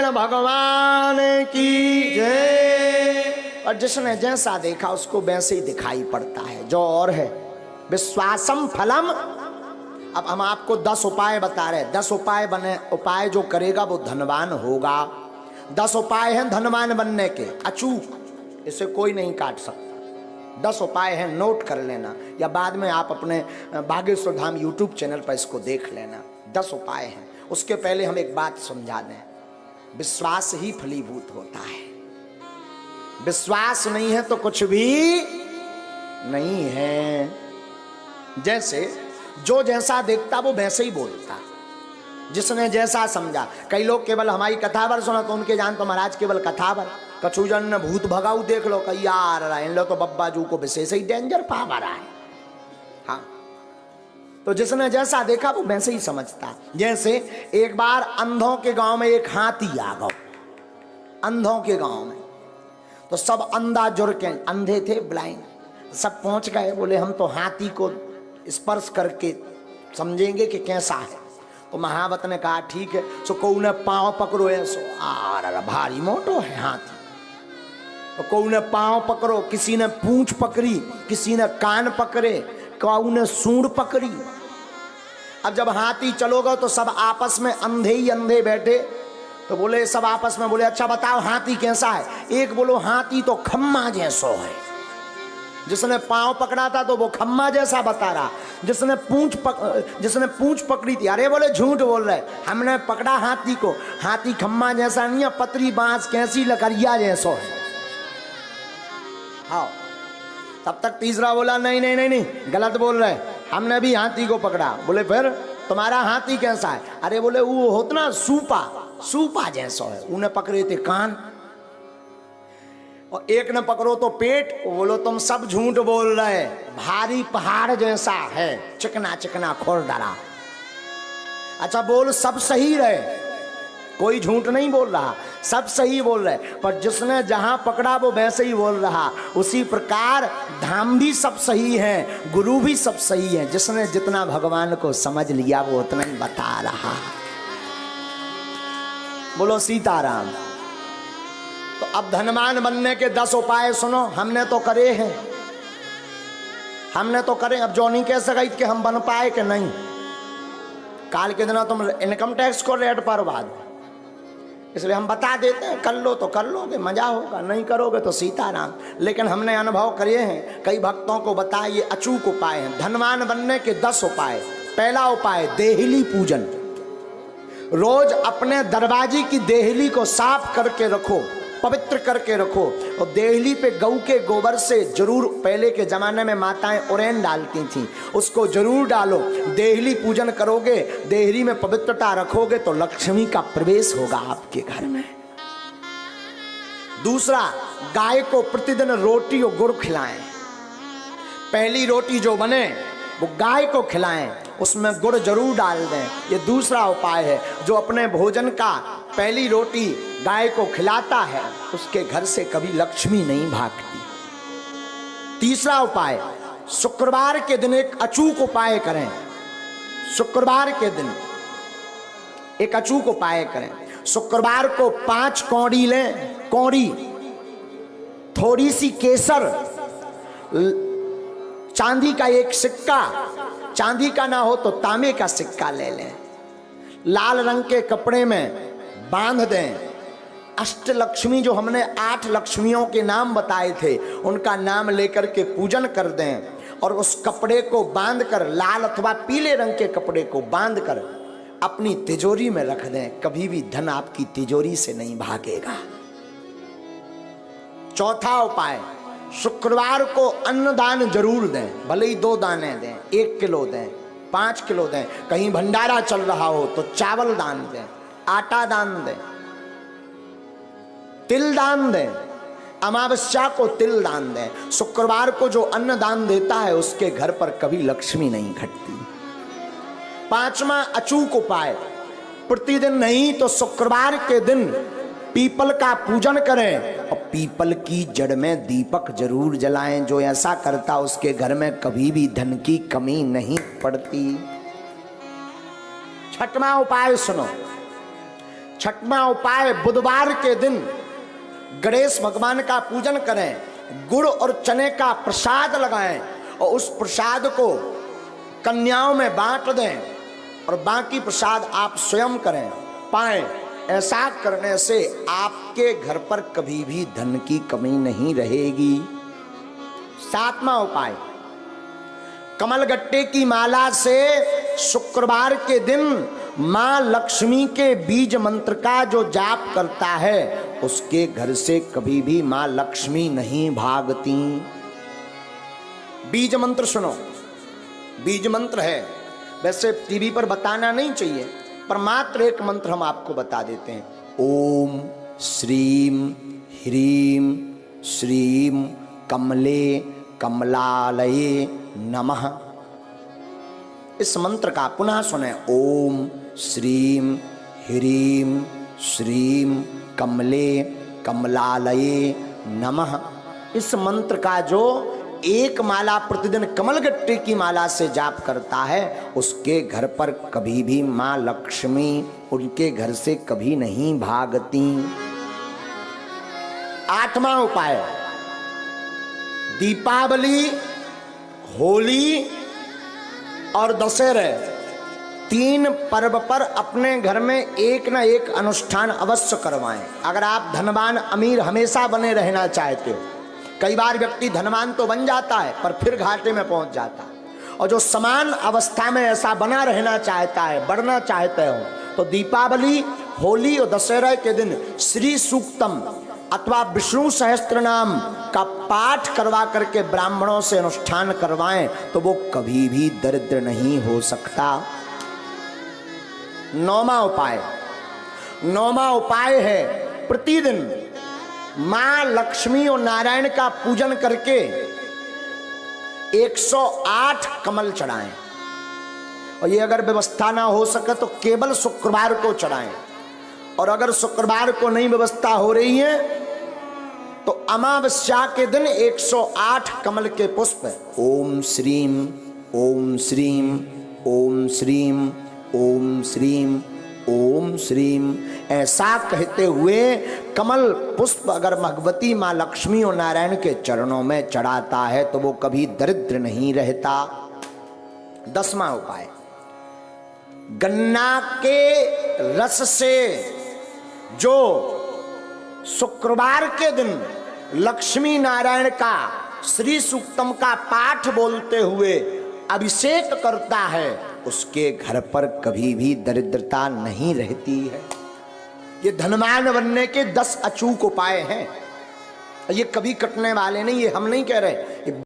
नारायण भगवान की जय। और जिसने जैसा देखा उसको वैसे ही दिखाई पड़ता है, जो और है विश्वासम फलम। अब हम आपको 10 उपाय बता रहे हैं, 10 उपाय बने, उपाय जो करेगा वो धनवान होगा। 10 उपाय हैं धनवान बनने के, अचूक, इसे कोई नहीं काट सकता। 10 उपाय हैं, नोट कर लेना, या बाद में आप अपने बागेश्वर धाम यूट्यूब चैनल पर इसको देख लेना। 10 उपाय हैं। उसके पहले हम एक बात समझा दें, विश्वास ही फलीभूत होता है। विश्वास नहीं है तो कुछ भी नहीं है। जैसे जो जैसा देखता वो वैसे ही बोलता, जिसने जैसा समझा। कई लोग केवल हमारी कथावर सुना तो उनके जान तो महाराज केवल कथावर, कछुजन ने भूत भगाऊ देख लो, कही यार इन लो तो बब्बा जू को विशेष ही डेंजर पावर है। हाँ, तो जिसने जैसा देखा वो वैसे ही समझता। जैसे एक बार अंधों के गांव में एक हाथी आ गया, अंधों के गांव में, तो सब अंधा जुड़ के, अंधे थे ब्लाइंड, सब पहुंच गए, बोले हम तो हाथी को स्पर्श करके समझेंगे कि कैसा है। तो महावत ने कहा ठीक है। सो कोई ने पांव पकड़ो, ऐसो आ भारी मोटो है हाथी, तो कोई ने पांव पकड़ो, किसी ने पूंछ पकड़ी, किसी ने कान पकड़े, कोई ने सूंड पकड़ी। अब जब हाथी चलोगे तो सब आपस में अंधे ही अंधे बैठे, तो बोले सब आपस में बोले अच्छा बताओ हाथी कैसा है। एक बोलो हाथी तो खम्मा जैसो है। जिसने पांव पकड़ा था तो वो खम्मा जैसा बता रहा, जिसने पूंछ पकड़ी थी, अरे बोले झूठ बोल रहे, हमने पकड़ा हाथी को, हाथी खम्मा जैसा नहीं है, पतरी बांस कैसी लकड़िया जैसो है। हाँ, तब तक तीसरा बोला नहीं नहीं नहीं नहीं गलत बोल रहे, हमने भी हाथी को पकड़ा। बोले फिर तुम्हारा हाथी कैसा है। अरे बोले वो होता ना सूपा जैसा है। उन्हें पकड़े थे कान, और एक ने पकड़ो तो पेट। बोलो तुम सब झूठ बोल रहे, भारी पहाड़ जैसा है, चिकना चिकना खुरदरा। अच्छा बोल सब सही रहे, कोई झूठ नहीं बोल रहा, सब सही बोल रहे, पर जिसने जहां पकड़ा वो वैसे ही बोल रहा। उसी प्रकार धाम भी सब सही है, गुरु भी सब सही है, जिसने जितना भगवान को समझ लिया वो उतना ही बता रहा। बोलो सीताराम। तो अब धनवान बनने के 10 उपाय सुनो, हमने तो करे हैं, हमने तो करे। अब जो नहीं कह सका कि हम बन पाए कि नहीं। काल के दिन तुम इनकम टैक्स को रेट पर बाद, इसलिए हम बता देते हैं, कर लो तो कर लोगे, मजा होगा, नहीं करोगे तो सीताराम। लेकिन हमने अनुभव करे हैं, कई भक्तों को बताए, ये अचूक उपाय हैं धनवान बनने के 10 उपाय। पहला उपाय देहली पूजन। रोज अपने दरवाजे की देहली को साफ करके रखो, पवित्र करके रखो, और देहली पे गऊ के गोबर से जरूर, पहले के जमाने में माताएं उरेन डालती थी, उसको जरूर डालो। देहली पूजन करोगे, देहली में पवित्रता रखोगे तो लक्ष्मी का प्रवेश होगा आपके घर में। दूसरा, गाय को प्रतिदिन रोटी और गुड़ खिलाएं। पहली रोटी जो बने वो गाय को खिलाएं, उसमें गुड़ जरूर डाल दें। ये दूसरा उपाय है। जो अपने भोजन का पहली रोटी गाय को खिलाता है उसके घर से कभी लक्ष्मी नहीं भागती। तीसरा उपाय, शुक्रवार के दिन एक अचूक उपाय करें। शुक्रवार के दिन एक अचूक उपाय करें। शुक्रवार को 5 कौड़ी लें, कौड़ी, थोड़ी सी केसर, चांदी का एक सिक्का, चांदी का ना हो तो तांबे का सिक्का ले लें, लाल रंग के कपड़े में बांध दें। अष्टलक्ष्मी, जो हमने 8 लक्ष्मियों के नाम बताए थे, उनका नाम लेकर के पूजन कर दें, और उस कपड़े को बांधकर, लाल अथवा पीले रंग के कपड़े को बांधकर अपनी तिजोरी में रख दें। कभी भी धन आपकी तिजोरी से नहीं भागेगा। चौथा उपाय, शुक्रवार को अन्नदान जरूर दें, भले ही 2 दाने दें, 1 किलो दें, 5 किलो दें। कहीं भंडारा चल रहा हो तो चावल दान दें, आटा दान दें, तिल दान दें, अमावस्या को तिल दान दें। शुक्रवार को जो अन्न दान देता है उसके घर पर कभी लक्ष्मी नहीं घटती। 5वां अचूक उपाय, प्रतिदिन नहीं तो शुक्रवार के दिन पीपल का पूजन करें, और पीपल की जड़ में दीपक जरूर जलाएं। जो ऐसा करता उसके घर में कभी भी धन की कमी नहीं पड़ती। 6वां उपाय सुनो, छठवां उपाय, बुधवार के दिन गणेश भगवान का पूजन करें, गुड़ और चने का प्रसाद लगाएं और उस प्रसाद को कन्याओं में बांट दें और बाकी प्रसाद आप स्वयं करें पाएं। ऐसा करने से आपके घर पर कभी भी धन की कमी नहीं रहेगी। सातवां उपाय, कमलगट्टे की माला से शुक्रवार के दिन मां लक्ष्मी के बीज मंत्र का जो जाप करता है उसके घर से कभी भी मां लक्ष्मी नहीं भागती। बीज मंत्र सुनो, बीज मंत्र है, वैसे टीवी पर बताना नहीं चाहिए पर मात्र एक मंत्र हम आपको बता देते हैं। ओम श्रीम ह्रीम श्रीम कमले कमलालये नमः। इस मंत्र का पुनः सुने, ओम श्रीम ह्रीम श्रीम कमले कमलालये नमः। इस मंत्र का जो एक माला प्रतिदिन कमलगट्टे की माला से जाप करता है उसके घर पर कभी भी मां लक्ष्मी उनके घर से कभी नहीं भागती। आठवां उपाय, दीपावली, होली और दशहरे तीन पर्व पर अपने घर में एक ना एक अनुष्ठान अवश्य करवाएं। अगर आप धनवान अमीर हमेशा बने रहना चाहते हो, कई बार व्यक्ति धनवान तो बन जाता है पर फिर घाटे में पहुंच जाता है, और जो समान अवस्था में ऐसा बना रहना चाहता है, बढ़ना चाहते हो, तो दीपावली, होली और दशहरा के दिन श्री सूक्तम अथवा विष्णु सहस्त्र नाम का पाठ करवा करके ब्राह्मणों से अनुष्ठान करवाएं तो वो कभी भी दरिद्र नहीं हो सकता। नौवां उपाय है प्रतिदिन मां लक्ष्मी और नारायण का पूजन करके 108 कमल चढ़ाएं, और ये अगर व्यवस्था ना हो सके तो केवल शुक्रवार को चढ़ाएं, और अगर शुक्रवार को नहीं व्यवस्था हो रही है तो अमावस्या के दिन 108 कमल के पुष्प ओम श्रीम ओम श्रीम ओम श्रीम ओम श्रीम ओम श्रीम ऐसा कहते हुए कमल पुष्प अगर भगवती मां लक्ष्मी और नारायण के चरणों में चढ़ाता है तो वो कभी दरिद्र नहीं रहता। 10वां उपाय, गन्ना के रस से जो शुक्रवार के दिन लक्ष्मी नारायण का श्री सूक्तम का पाठ बोलते हुए अभिषेक करता है उसके घर पर कभी भी दरिद्रता नहीं रहती है। ये धनवान बनने के 10 अचूक उपाय हैं, ये कभी कटने वाले नहीं, ये हम नहीं कह रहे।